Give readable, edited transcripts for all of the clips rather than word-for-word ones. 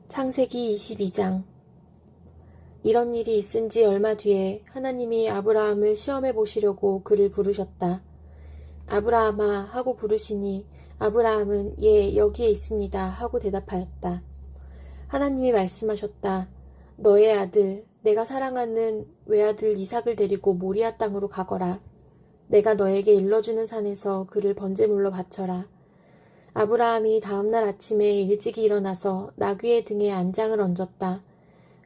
창세기 22장. 이런 일이 있은 지 얼마 뒤에 하나님이 아브라함을 시험해 보시려고 그를 부르셨다. 아브라함아 하고 부르시니 아브라함은 예 여기에 있습니다 하고 대답하였다. 하나님이 말씀하셨다. 너의 아들 내가 사랑하는 외아들 이삭을 데리고 모리아 땅으로 가거라. 내가 너에게 일러주는 산에서 그를 번제물로 바쳐라. 아브라함이 다음날 아침에 일찍이 일어나서 나귀의 등에 안장을 얹었다.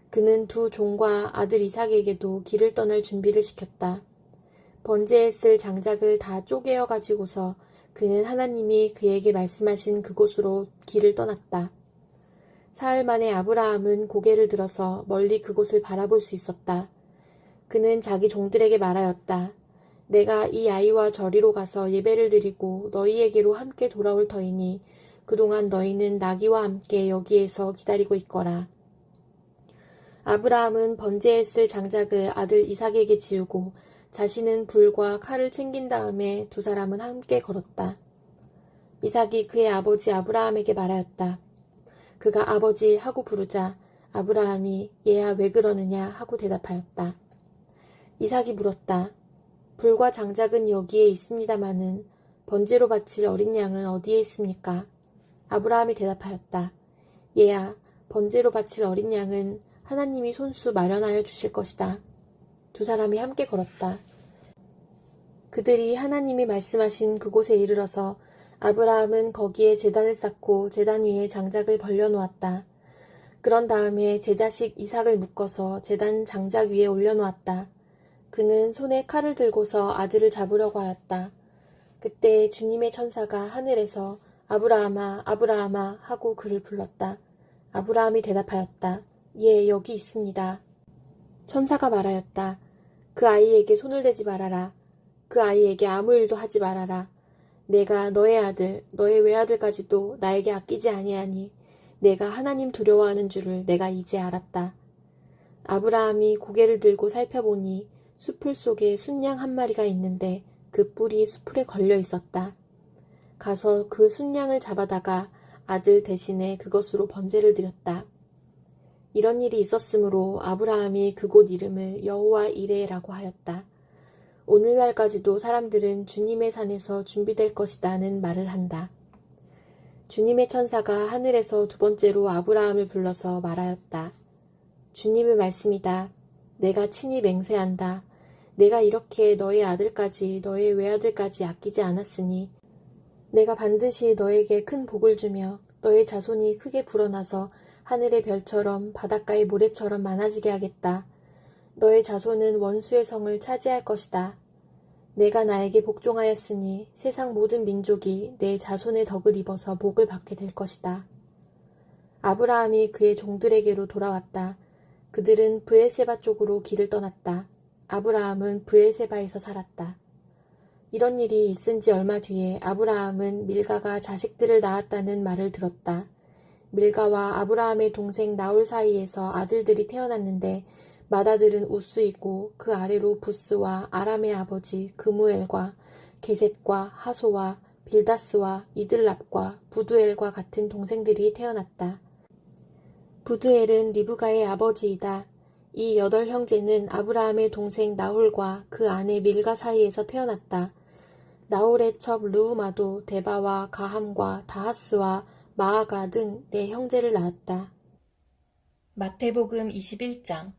그는 두 종과 아들 이삭에게도 길을 떠날 준비를 시켰다. 번제에 쓸 장작을 다 쪼개어 가지고서 그는 하나님이 그에게 말씀하신 그곳으로 길을 떠났다. 사흘 만에 아브라함은 고개를 들어서 멀리 그곳을 바라볼 수 있었다. 그는 자기 종들에게 말하였다. 내가 이 아이와 저리로 가서 예배를 드리고 너희에게로 함께 돌아올 터이니 그동안 너희는 나귀와 함께 여기에서 기다리고 있거라. 아브라함은 번제에 쓸 장작을 아들 이삭에게 지우고 자신은 불과 칼을 챙긴 다음에 두 사람은 함께 걸었다. 이삭이 그의 아버지 아브라함에게 말하였다. 그가 아버지 하고 부르자 아브라함이 얘야 왜 그러느냐 하고 대답하였다. 이삭이 물었다. 불과 장작은 여기에 있습니다마는 번제로 바칠 어린 양은 어디에 있습니까? 아브라함이 대답하였다. 얘야, 번제로 바칠 어린 양은 하나님이 손수 마련하여 주실 것이다. 두 사람이 함께 걸었다. 그들이 하나님이 말씀하신 그곳에 이르러서 아브라함은 거기에 제단을 쌓고 제단 위에 장작을 벌려놓았다. 그런 다음에 제자식 이삭을 묶어서 제단 장작 위에 올려놓았다. 그는 손에 칼을 들고서 아들을 잡으려고 하였다. 그때 주님의 천사가 하늘에서 아브라함아 아브라함아 하고 그를 불렀다. 아브라함이 대답하였다. 예 여기 있습니다. 천사가 말하였다. 그 아이에게 손을 대지 말아라. 그 아이에게 아무 일도 하지 말아라. 내가 너의 아들 너의 외아들까지도 나에게 아끼지 아니하니 내가 하나님 두려워하는 줄을 내가 이제 알았다. 아브라함이 고개를 들고 살펴보니 수풀 속에 순양 한 마리가 있는데 그 뿔이 수풀에 걸려 있었다. 가서 그 순양을 잡아다가 아들 대신에 그것으로 번제를 드렸다. 이런 일이 있었으므로 아브라함이 그곳 이름을 여호와 이레라고 하였다. 오늘날까지도 사람들은 주님의 산에서 준비될 것이다는 말을 한다. 주님의 천사가 하늘에서 두 번째로 아브라함을 불러서 말하였다. 주님의 말씀이다. 내가 친히 맹세한다. 내가 이렇게 너의 아들까지 너의 외아들까지 아끼지 않았으니 내가 반드시 너에게 큰 복을 주며 너의 자손이 크게 불어나서 하늘의 별처럼 바닷가의 모래처럼 많아지게 하겠다. 너의 자손은 원수의 성을 차지할 것이다. 내가 나에게 복종하였으니 세상 모든 민족이 내 자손의 덕을 입어서 복을 받게 될 것이다. 아브라함이 그의 종들에게로 돌아왔다. 그들은 브엘세바 쪽으로 길을 떠났다. 아브라함은 브엘세바에서 살았다. 이런 일이 있은 지 얼마 뒤에 아브라함은 밀가가 자식들을 낳았다는 말을 들었다. 밀가와 아브라함의 동생 나홀 사이에서 아들들이 태어났는데 맏아들은 우스이고 그 아래로 부스와 아람의 아버지 그무엘과 게셋과 하소와 빌다스와 이들랍과 부두엘과 같은 동생들이 태어났다. 부두엘은 리브가의 아버지이다. 이 8형제는 아브라함의 동생 나홀과 그 아내 밀가 사이에서 태어났다. 나홀의 첩 르우마도 데바와 가함과 다하스와 마아가 등 4형제를 낳았다. 마태복음 21장.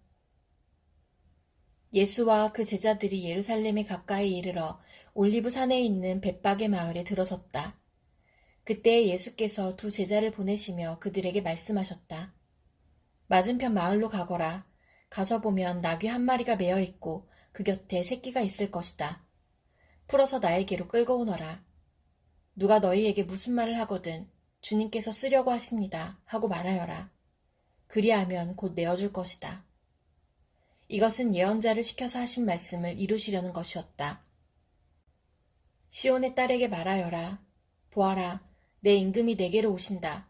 예수와 그 제자들이 예루살렘에 가까이 이르러 올리브산에 있는 벳박의 마을에 들어섰다. 그때 예수께서 두 제자를 보내시며 그들에게 말씀하셨다. 맞은편 마을로 가거라. 가서 보면 나귀 한 마리가 매어 있고 그 곁에 새끼가 있을 것이다. 풀어서 나에게로 끌고 오너라. 누가 너희에게 무슨 말을 하거든 주님께서 쓰려고 하십니다 하고 말하여라. 그리하면 곧 내어줄 것이다. 이것은 예언자를 시켜서 하신 말씀을 이루시려는 것이었다. 시온의 딸에게 말하여라. 보아라, 내 임금이 내게로 오신다.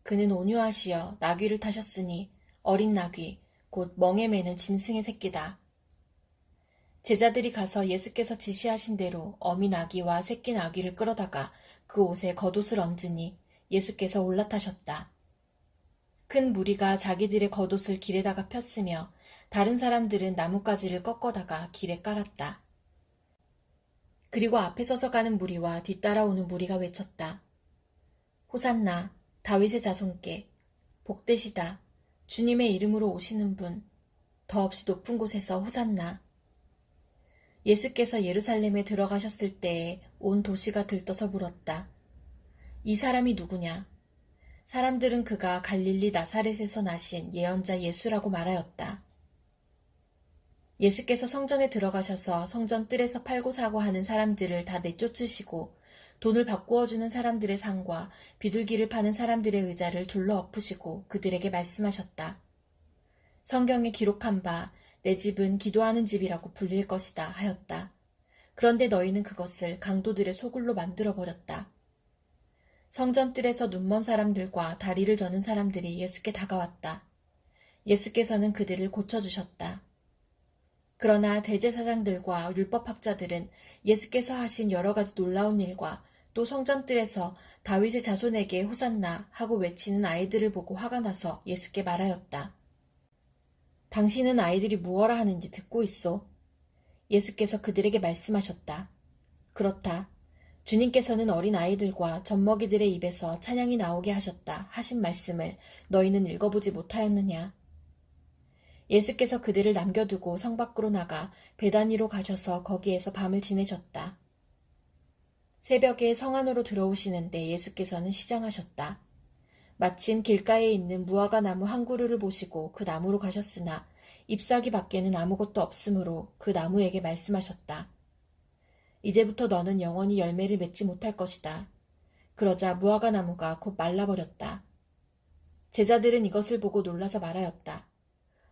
그는 온유하시어 나귀를 타셨으니 어린 나귀, 곧 멍에 매는 짐승의 새끼다. 제자들이 가서 예수께서 지시하신 대로 어미 나귀와 새끼 나귀를 끌어다가 그 옷에 겉옷을 얹으니 예수께서 올라타셨다. 큰 무리가 자기들의 겉옷을 길에다가 폈으며 다른 사람들은 나뭇가지를 꺾어다가 길에 깔았다. 그리고 앞에 서서 가는 무리와 뒤따라오는 무리가 외쳤다. 호산나, 다윗의 자손께, 복되시다, 주님의 이름으로 오시는 분, 더없이 높은 곳에서 호산나. 예수께서 예루살렘에 들어가셨을 때에 온 도시가 들떠서 물었다. 이 사람이 누구냐? 사람들은 그가 갈릴리 나사렛에서 나신 예언자 예수라고 말하였다. 예수께서 성전에 들어가셔서 성전 뜰에서 팔고 사고 하는 사람들을 다 내쫓으시고 돈을 바꾸어 주는 사람들의 상과 비둘기를 파는 사람들의 의자를 둘러 엎으시고 그들에게 말씀하셨다. 성경에 기록한 바 내 집은 기도하는 집이라고 불릴 것이다 하였다. 그런데 너희는 그것을 강도들의 소굴로 만들어버렸다. 성전 뜰에서 눈먼 사람들과 다리를 저는 사람들이 예수께 다가왔다. 예수께서는 그들을 고쳐주셨다. 그러나 대제사장들과 율법학자들은 예수께서 하신 여러 가지 놀라운 일과 또 성전뜰에서 다윗의 자손에게 호산나 하고 외치는 아이들을 보고 화가 나서 예수께 말하였다. 당신은 아이들이 무엇라 하는지 듣고 있소. 예수께서 그들에게 말씀하셨다. 그렇다. 주님께서는 어린 아이들과 젖먹이들의 입에서 찬양이 나오게 하셨다 하신 말씀을 너희는 읽어보지 못하였느냐. 예수께서 그들을 남겨두고 성 밖으로 나가 베다니로 가셔서 거기에서 밤을 지내셨다. 새벽에 성 안으로 들어오시는데 예수께서는 시장하셨다. 마침 길가에 있는 무화과 나무 한 그루를 보시고 그 나무로 가셨으나 잎사귀 밖에는 아무것도 없으므로 그 나무에게 말씀하셨다. 이제부터 너는 영원히 열매를 맺지 못할 것이다. 그러자 무화과 나무가 곧 말라버렸다. 제자들은 이것을 보고 놀라서 말하였다.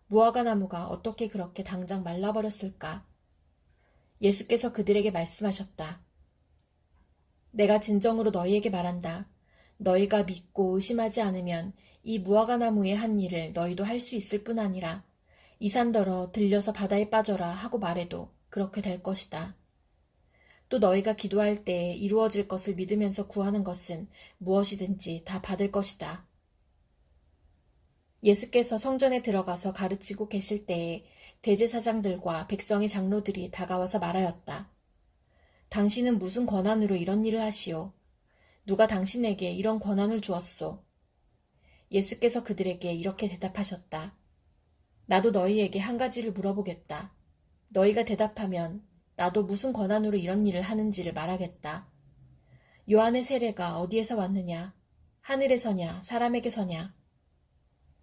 무화과 나무가 어떻게 그렇게 당장 말라버렸을까? 예수께서 그들에게 말씀하셨다. 내가 진정으로 너희에게 말한다. 너희가 믿고 의심하지 않으면 이 무화과 나무의 한 일을 너희도 할 수 있을 뿐 아니라 이 산더러 들려서 바다에 빠져라 하고 말해도 그렇게 될 것이다. 또 너희가 기도할 때에 이루어질 것을 믿으면서 구하는 것은 무엇이든지 다 받을 것이다. 예수께서 성전에 들어가서 가르치고 계실 때에 대제사장들과 백성의 장로들이 다가와서 말하였다. 당신은 무슨 권한으로 이런 일을 하시오? 누가 당신에게 이런 권한을 주었소? 예수께서 그들에게 이렇게 대답하셨다. 나도 너희에게 한 가지를 물어보겠다. 너희가 대답하면 나도 무슨 권한으로 이런 일을 하는지를 말하겠다. 요한의 세례가 어디에서 왔느냐? 하늘에서냐? 사람에게서냐?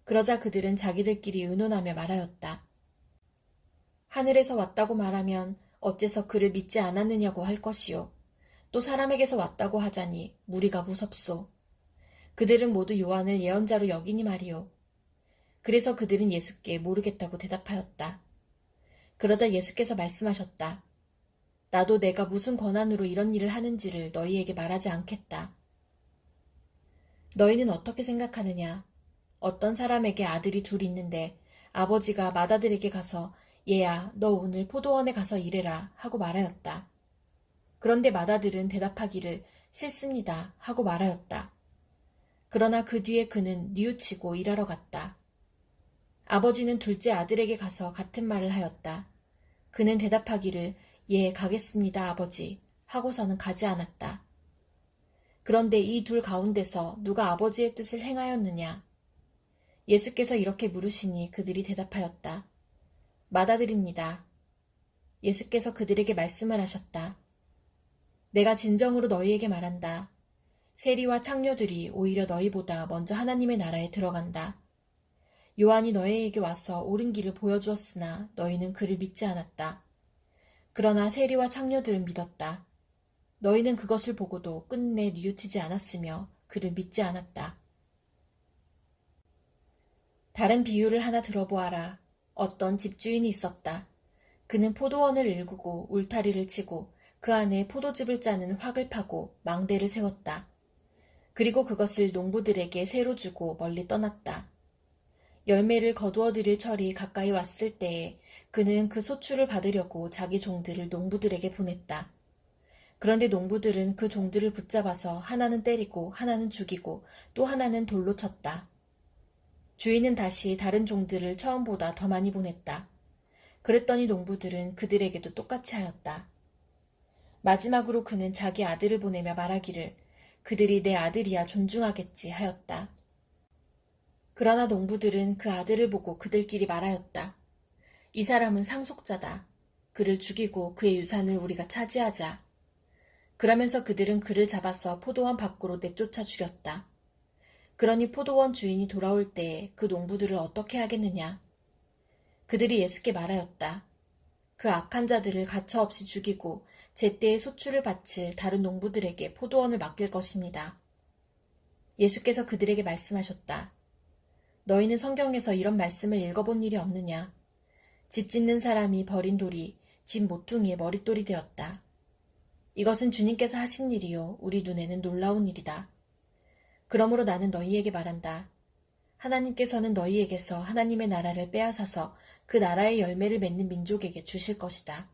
그러자 그들은 자기들끼리 의논하며 말하였다. 하늘에서 왔다고 말하면 어째서 그를 믿지 않았느냐고 할 것이요. 또 사람에게서 왔다고 하자니 무리가 무섭소. 그들은 모두 요한을 예언자로 여기니 말이요. 그래서 그들은 예수께 모르겠다고 대답하였다. 그러자 예수께서 말씀하셨다. 나도 내가 무슨 권한으로 이런 일을 하는지를 너희에게 말하지 않겠다. 너희는 어떻게 생각하느냐? 어떤 사람에게 아들이 둘 있는데 아버지가 맏아들에게 가서 얘야, 너 오늘 포도원에 가서 일해라 하고 말하였다. 그런데 맏아들은 대답하기를 싫습니다 하고 말하였다. 그러나 그 뒤에 그는 뉘우치고 일하러 갔다. 아버지는 둘째 아들에게 가서 같은 말을 하였다. 그는 대답하기를 예, 가겠습니다 아버지 하고서는 가지 않았다. 그런데 이 둘 가운데서 누가 아버지의 뜻을 행하였느냐? 예수께서 이렇게 물으시니 그들이 대답하였다. 맏아들입니다. 예수께서 그들에게 말씀을 하셨다. 내가 진정으로 너희에게 말한다. 세리와 창녀들이 오히려 너희보다 먼저 하나님의 나라에 들어간다. 요한이 너희에게 와서 옳은 길을 보여주었으나 너희는 그를 믿지 않았다. 그러나 세리와 창녀들은 믿었다. 너희는 그것을 보고도 끝내 뉘우치지 않았으며 그를 믿지 않았다. 다른 비유를 하나 들어보아라. 어떤 집주인이 있었다. 그는 포도원을 일구고 울타리를 치고 그 안에 포도즙을 짜는 확을 파고 망대를 세웠다. 그리고 그것을 농부들에게 새로 주고 멀리 떠났다. 열매를 거두어 들일 철이 가까이 왔을 때에 그는 그 소출을 받으려고 자기 종들을 농부들에게 보냈다. 그런데 농부들은 그 종들을 붙잡아서 하나는 때리고 하나는 죽이고 또 하나는 돌로 쳤다. 주인은 다시 다른 종들을 처음보다 더 많이 보냈다. 그랬더니 농부들은 그들에게도 똑같이 하였다. 마지막으로 그는 자기 아들을 보내며 말하기를 그들이 내 아들이야 존중하겠지 하였다. 그러나 농부들은 그 아들을 보고 그들끼리 말하였다. 이 사람은 상속자다. 그를 죽이고 그의 유산을 우리가 차지하자. 그러면서 그들은 그를 잡아서 포도원 밖으로 내쫓아 죽였다. 그러니 포도원 주인이 돌아올 때에 그 농부들을 어떻게 하겠느냐. 그들이 예수께 말하였다. 그 악한 자들을 가차없이 죽이고 제때에 소출을 바칠 다른 농부들에게 포도원을 맡길 것입니다. 예수께서 그들에게 말씀하셨다. 너희는 성경에서 이런 말씀을 읽어본 일이 없느냐. 집 짓는 사람이 버린 돌이 집 모퉁이의 머릿돌이 되었다. 이것은 주님께서 하신 일이요 우리 눈에는 놀라운 일이다. 그러므로 나는 너희에게 말한다. 하나님께서는 너희에게서 하나님의 나라를 빼앗아서 그 나라의 열매를 맺는 민족에게 주실 것이다.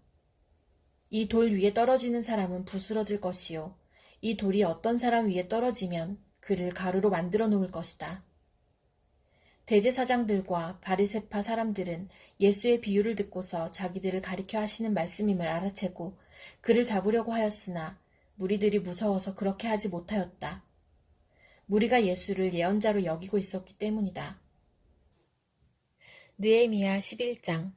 이 돌 위에 떨어지는 사람은 부스러질 것이요. 이 돌이 어떤 사람 위에 떨어지면 그를 가루로 만들어 놓을 것이다. 대제사장들과 바리새파 사람들은 예수의 비유를 듣고서 자기들을 가리켜 하시는 말씀임을 알아채고 그를 잡으려고 하였으나 무리들이 무서워서 그렇게 하지 못하였다. 무리가 예수를 예언자로 여기고 있었기 때문이다. 느헤미야 11장.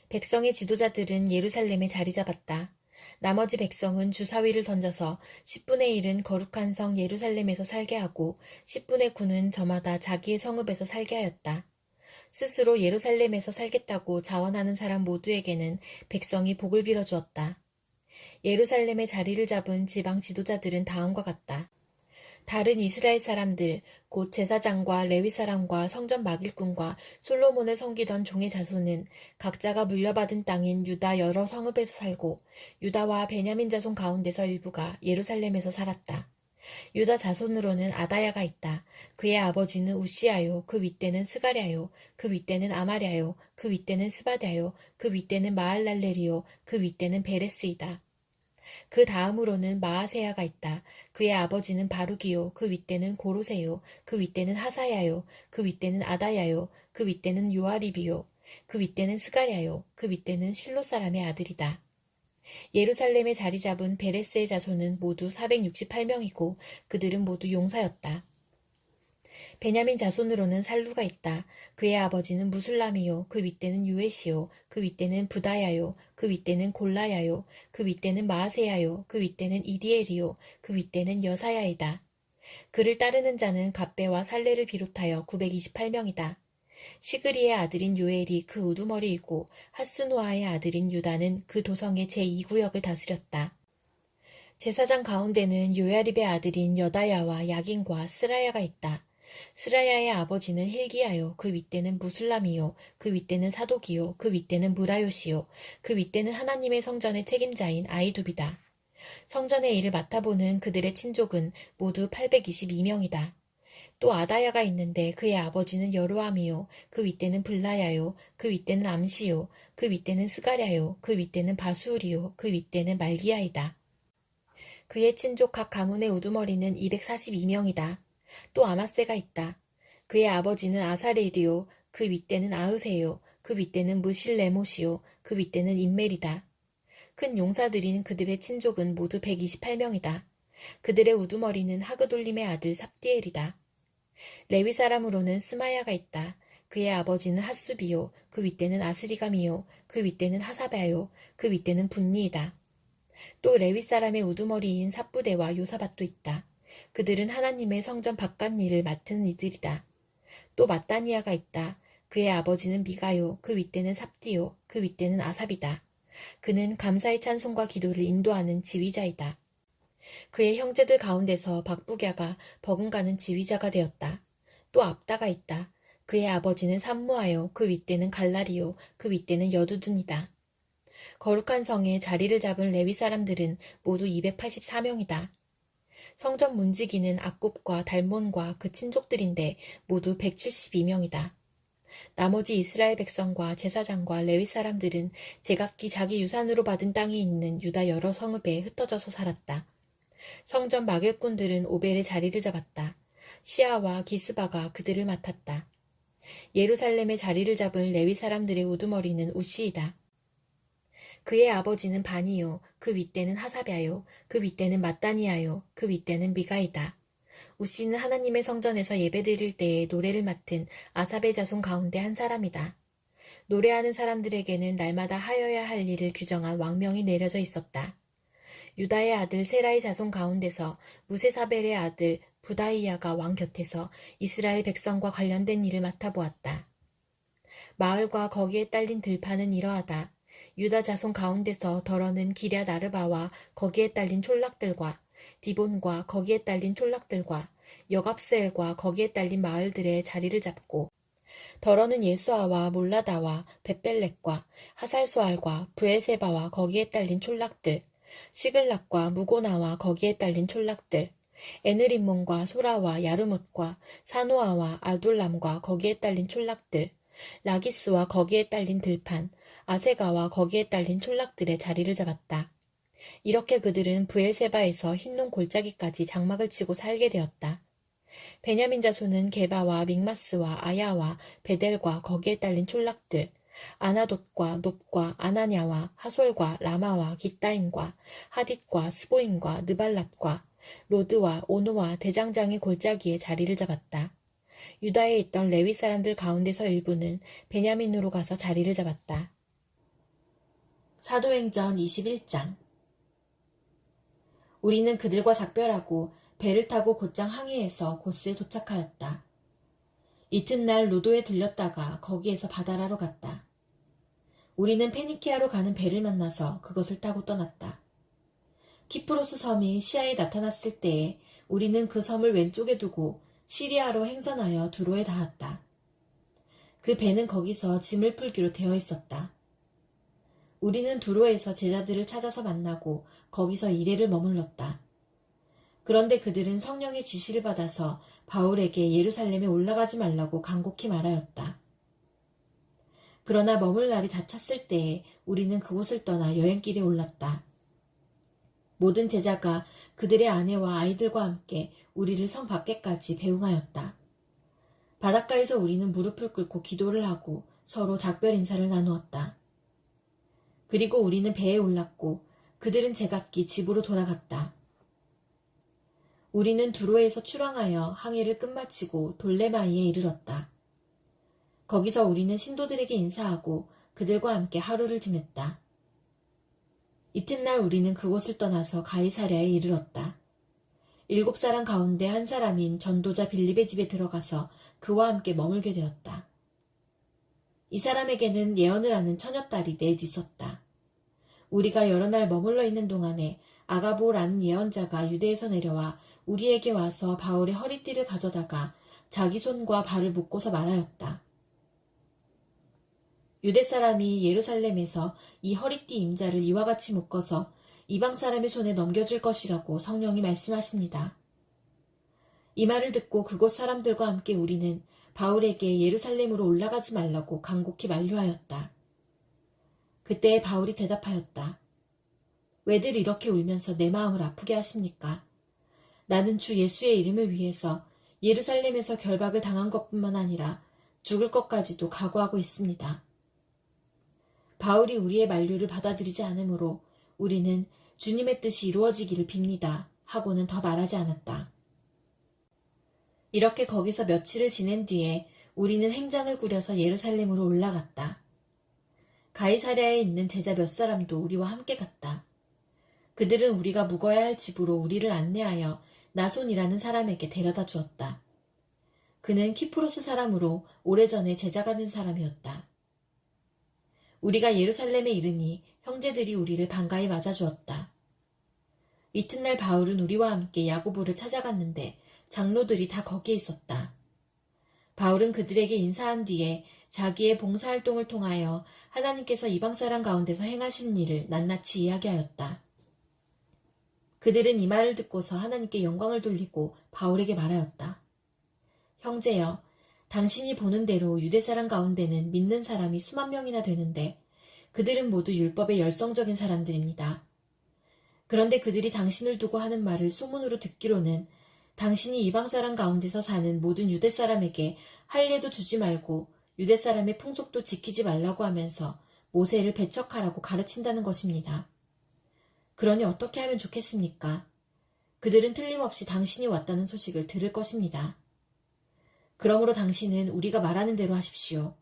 백성의 지도자들은 예루살렘에 자리 잡았다. 나머지 백성은 주사위를 던져서 10분의 1은 거룩한 성 예루살렘에서 살게 하고 10분의 9는 저마다 자기의 성읍에서 살게 하였다. 스스로 예루살렘에서 살겠다고 자원하는 사람 모두에게는 백성이 복을 빌어주었다. 예루살렘에 자리를 잡은 지방 지도자들은 다음과 같다. 다른 이스라엘 사람들, 곧 제사장과 레위 사람과 성전 막일꾼과 솔로몬을 섬기던 종의 자손은 각자가 물려받은 땅인 유다 여러 성읍에서 살고 유다와 베냐민 자손 가운데서 일부가 예루살렘에서 살았다. 유다 자손으로는 아다야가 있다. 그의 아버지는 우시아요. 그 윗대는 스가랴요. 그 윗대는 아마랴요. 그 윗대는 스바랴요. 그 윗대는 마알랄렐이요. 그 윗대는 베레스이다. 그 다음으로는 마아세야가 있다. 그의 아버지는 바룩이요. 그 윗대는 고로세요. 그 윗대는 하사야요. 그 윗대는 아다야요. 그 윗대는 요아립이요. 그 윗대는 스가랴요. 그 윗대는 실로 사람의 아들이다. 예루살렘에 자리 잡은 베레스의 자손은 모두 468명이고 그들은 모두 용사였다. 베냐민 자손으로는 살루가 있다. 그의 아버지는 무술람이요. 그 윗대는 유에시요. 그 윗대는 부다야요. 그 윗대는 골라야요. 그 윗대는 마아세야요. 그 윗대는 이디엘이요. 그 윗대는 여사야이다. 그를 따르는 자는 갑배와 살레를 비롯하여 928명이다. 시그리의 아들인 요엘이 그 우두머리이고 하스누아의 아들인 유다는 그 도성의 제2구역을 다스렸다. 제사장 가운데는 요야립의 아들인 여다야와 야긴과 스라야가 있다. 스라야의 아버지는 힐기야요. 그 윗대는 무술람이요. 그 윗대는 사독이요. 그 윗대는 무라요시요. 그 윗대는 하나님의 성전의 책임자인 아이두비다. 성전의 일을 맡아보는 그들의 친족은 모두 822명이다. 또 아다야가 있는데 그의 아버지는 여로함이요. 그 윗대는 블라야요. 그 윗대는 암시요. 그 윗대는 스가랴요. 그 윗대는 바수울이요. 그 윗대는 말기야이다. 그의 친족 각 가문의 우두머리는 242명이다. 또 아마세가 있다. 그의 아버지는 아사렐이요. 그 윗대는 아으세요. 그 윗대는 무실레못이요. 그 윗대는 인멜이다. 큰 용사들인 그들의 친족은 모두 128명이다. 그들의 우두머리는 하그돌림의 아들 삽디엘이다. 레위 사람으로는 스마야가 있다. 그의 아버지는 핫수비요. 그 윗대는 아스리감이요. 그 윗대는 하사바요. 그 윗대는 분니이다. 또 레위 사람의 우두머리인 삽부대와 요사밭도 있다. 그들은 하나님의 성전 바깥 일을 맡은 이들이다. 또 마따니아가 있다. 그의 아버지는 미가요. 그 윗대는 삽디요. 그 윗대는 아삽이다. 그는 감사의 찬송과 기도를 인도하는 지휘자이다. 그의 형제들 가운데서 박부갸가 버금가는 지휘자가 되었다. 또 압다가 있다. 그의 아버지는 삼무하여 그 윗대는 갈라리요. 그 윗대는 여두둔이다. 거룩한 성에 자리를 잡은 레위 사람들은 모두 284명이다. 성전 문지기는 악굽과 달몬과 그 친족들인데 모두 172명이다. 나머지 이스라엘 백성과 제사장과 레위 사람들은 제각기 자기 유산으로 받은 땅이 있는 유다 여러 성읍에 흩어져서 살았다. 성전 막일꾼들은 오벨의 자리를 잡았다. 시아와 기스바가 그들을 맡았다. 예루살렘의 자리를 잡은 레위 사람들의 우두머리는 우시이다. 그의 아버지는 바니요, 그 윗대는 하사랴요, 그 윗대는 mat단이야요, 그 윗대는 미가이다. 우시는 하나님의 성전에서 예배드릴 때에 노래를 맡은 아삽의 자손 가운데 한 사람이다. 노래하는 사람들에게는 날마다 하여야 할 일을 규정한 왕명이 내려져 있었다. 유다의 아들 세라의 자손 가운데서 무세사벨의 아들 부다이야가 왕 곁에서 이스라엘 백성과 관련된 일을 맡아보았다. 마을과 거기에 딸린 들판은 이러하다. 유다 자손 가운데서 더러는 기럇 아르바와 거기에 딸린 촌락들과 디본과 거기에 딸린 촌락들과 여갑스엘과 거기에 딸린 마을들의 자리를 잡고 더러는 예수아와 몰라다와 벳벨렉과 하살수알과 브엘세바와 거기에 딸린 촌락들 시글락과 무고나와 거기에 딸린 촌락들 에느림몬과 소라와 야르뭇과 사노아와 아둘람과 거기에 딸린 촌락들 라기스와 거기에 딸린 들판 아세가와 거기에 딸린 촌락들의 자리를 잡았다. 이렇게 그들은 브엘세바에서 흰농 골짜기까지 장막을 치고 살게 되었다. 베냐민 자손은 게바와 믹마스와 아야와 베델과 거기에 딸린 촌락들 아나돗과 놉과 아나냐와 하솔과 라마와 기따임과 하딧과 스보임과 느발랏과 로드와 오노와 대장장이 골짜기에 자리를 잡았다. 유다에 있던 레위 사람들 가운데서 일부는 베냐민으로 가서 자리를 잡았다. 사도행전 21장. 우리는 그들과 작별하고 배를 타고 곧장 항해해서 고스에 도착하였다. 이튿날 로도에 들렸다가 거기에서 바다라로 갔다. 우리는 페니키아로 가는 배를 만나서 그것을 타고 떠났다. 키프로스 섬이 시야에 나타났을 때에 우리는 그 섬을 왼쪽에 두고 시리아로 행선하여 두로에 닿았다. 그 배는 거기서 짐을 풀기로 되어 있었다. 우리는 두로에서 제자들을 찾아서 만나고 거기서 이레를 머물렀다. 그런데 그들은 성령의 지시를 받아서 바울에게 예루살렘에 올라가지 말라고 간곡히 말하였다. 그러나 머물 날이 다 찼을 때에 우리는 그곳을 떠나 여행길에 올랐다. 모든 제자가 그들의 아내와 아이들과 함께 우리를 성 밖에까지 배웅하였다. 바닷가에서 우리는 무릎을 꿇고 기도를 하고 서로 작별 인사를 나누었다. 그리고 우리는 배에 올랐고 그들은 제각기 집으로 돌아갔다. 우리는 두로에서 출항하여 항해를 끝마치고 돌레마이에 이르렀다. 거기서 우리는 신도들에게 인사하고 그들과 함께 하루를 지냈다. 이튿날 우리는 그곳을 떠나서 가이사랴에 이르렀다. 7사람 가운데 한 사람인 전도자 빌립의 집에 들어가서 그와 함께 머물게 되었다. 이 사람에게는 예언을 하는 처녀딸이 넷 있었다. 우리가 여러 날 머물러 있는 동안에 아가보라는 예언자가 유대에서 내려와 우리에게 와서 바울의 허리띠를 가져다가 자기 손과 발을 묶고서 말하였다. 유대 사람이 예루살렘에서 이 허리띠 임자를 이와 같이 묶어서 이방 사람의 손에 넘겨줄 것이라고 성령이 말씀하십니다. 이 말을 듣고 그곳 사람들과 함께 우리는 바울에게 예루살렘으로 올라가지 말라고 간곡히 만류하였다. 그때 바울이 대답하였다. 왜들 이렇게 울면서 내 마음을 아프게 하십니까? 나는 주 예수의 이름을 위해서 예루살렘에서 결박을 당한 것뿐만 아니라 죽을 것까지도 각오하고 있습니다. 바울이 우리의 만류를 받아들이지 않으므로 우리는 주님의 뜻이 이루어지기를 빕니다 하고는 더 말하지 않았다. 이렇게 거기서 며칠을 지낸 뒤에 우리는 행장을 꾸려서 예루살렘으로 올라갔다. 가이사랴에 있는 제자 몇 사람도 우리와 함께 갔다. 그들은 우리가 묵어야 할 집으로 우리를 안내하여 나손이라는 사람에게 데려다 주었다. 그는 키프로스 사람으로 오래전에 제자가 된 사람이었다. 우리가 예루살렘에 이르니 형제들이 우리를 반가이 맞아주었다. 이튿날 바울은 우리와 함께 야고보를 찾아갔는데 장로들이 다 거기에 있었다. 바울은 그들에게 인사한 뒤에 자기의 봉사활동을 통하여 하나님께서 이방 사람 가운데서 행하신 일을 낱낱이 이야기하였다. 그들은 이 말을 듣고서 하나님께 영광을 돌리고 바울에게 말하였다. 형제여, 당신이 보는 대로 유대 사람 가운데는 믿는 사람이 수만 명이나 되는데 그들은 모두 율법의 열성적인 사람들입니다. 그런데 그들이 당신을 두고 하는 말을 소문으로 듣기로는 당신이 이방 사람 가운데서 사는 모든 유대 사람에게 할례도 주지 말고 유대 사람의 풍속도 지키지 말라고 하면서 모세를 배척하라고 가르친다는 것입니다. 그러니 어떻게 하면 좋겠습니까? 그들은 틀림없이 당신이 왔다는 소식을 들을 것입니다. 그러므로 당신은 우리가 말하는 대로 하십시오.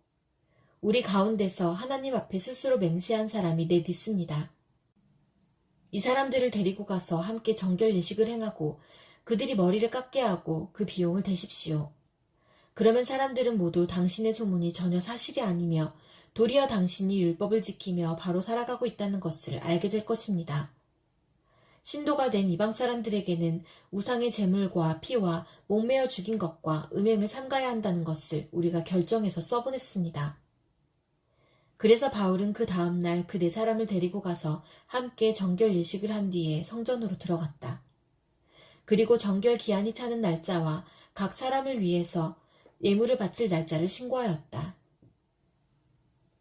우리 가운데서 하나님 앞에 스스로 맹세한 사람이 넷 있습니다. 이 사람들을 데리고 가서 함께 정결 예식을 행하고 그들이 머리를 깎게 하고 그 비용을 대십시오. 그러면 사람들은 모두 당신의 소문이 전혀 사실이 아니며 도리어 당신이 율법을 지키며 바로 살아가고 있다는 것을 알게 될 것입니다. 신도가 된 이방 사람들에게는 우상의 제물과 피와 목매어 죽인 것과 음행을 삼가야 한다는 것을 우리가 결정해서 써보냈습니다. 그래서 바울은 그 다음날 그 네 사람을 데리고 가서 함께 정결 예식을 한 뒤에 성전으로 들어갔다. 그리고 정결 기한이 차는 날짜와 각 사람을 위해서 예물을 바칠 날짜를 신고하였다.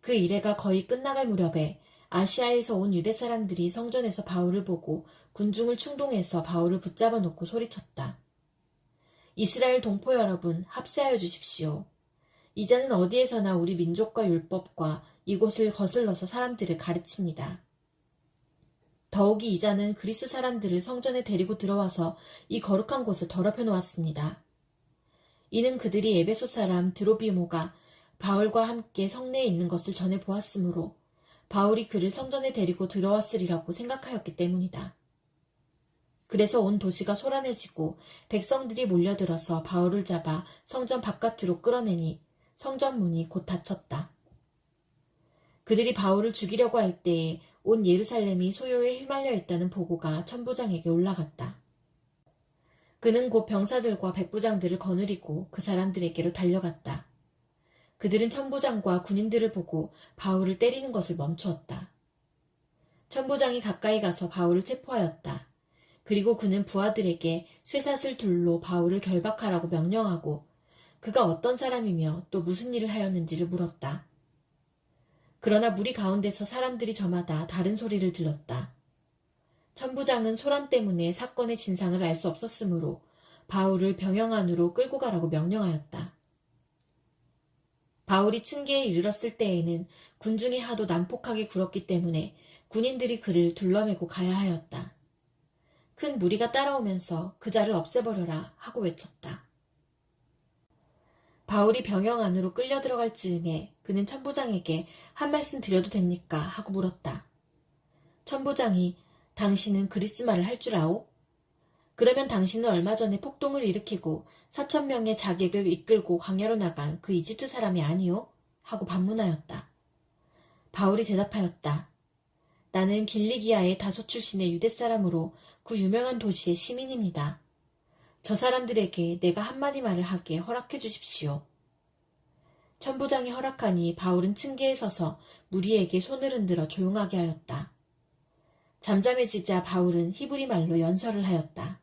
그 일회가 거의 끝나갈 무렵에 아시아에서 온 유대 사람들이 성전에서 바울을 보고 군중을 충동해서 바울을 붙잡아 놓고 소리쳤다. 이스라엘 동포 여러분, 합세하여 주십시오. 이자는 어디에서나 우리 민족과 율법과 이곳을 거슬러서 사람들을 가르칩니다. 더욱이 이자는 그리스 사람들을 성전에 데리고 들어와서 이 거룩한 곳을 더럽혀 놓았습니다. 이는 그들이 에베소 사람 드로비모가 바울과 함께 성내에 있는 것을 전해 보았으므로 바울이 그를 성전에 데리고 들어왔으리라고 생각하였기 때문이다. 그래서 온 도시가 소란해지고 백성들이 몰려들어서 바울을 잡아 성전 바깥으로 끌어내니 성전 문이 곧 닫혔다. 그들이 바울을 죽이려고 할 때에 온 예루살렘이 소요에 휘말려 있다는 보고가 천부장에게 올라갔다. 그는 곧 병사들과 백부장들을 거느리고 그 사람들에게로 달려갔다. 그들은 천부장과 군인들을 보고 바울을 때리는 것을 멈추었다. 천부장이 가까이 가서 바울을 체포하였다. 그리고 그는 부하들에게 쇠사슬 둘로 바울을 결박하라고 명령하고 그가 어떤 사람이며 또 무슨 일을 하였는지를 물었다. 그러나 무리 가운데서 사람들이 저마다 다른 소리를 들었다. 천부장은 소란 때문에 사건의 진상을 알 수 없었으므로 바울을 병영 안으로 끌고 가라고 명령하였다. 바울이 층계에 이르렀을 때에는 군중이 하도 난폭하게 굴었기 때문에 군인들이 그를 둘러매고 가야 하였다. 큰 무리가 따라오면서 그자를 없애버려라 하고 외쳤다. 바울이 병영 안으로 끌려 들어갈 즈음에 그는 천부장에게 한 말씀 드려도 됩니까? 하고 물었다. 천부장이 당신은 그리스말을 할 줄 아오? 그러면 당신은 얼마 전에 폭동을 일으키고 4,000명의 자객을 이끌고 광야로 나간 그 이집트 사람이 아니오? 하고 반문하였다. 바울이 대답하였다. 나는 길리기아의 다소 출신의 유대 사람으로 그 유명한 도시의 시민입니다. 저 사람들에게 내가 한마디 말을 하게 허락해 주십시오. 천부장이 허락하니 바울은 층계에 서서 무리에게 손을 흔들어 조용하게 하였다. 잠잠해지자 바울은 히브리 말로 연설을 하였다.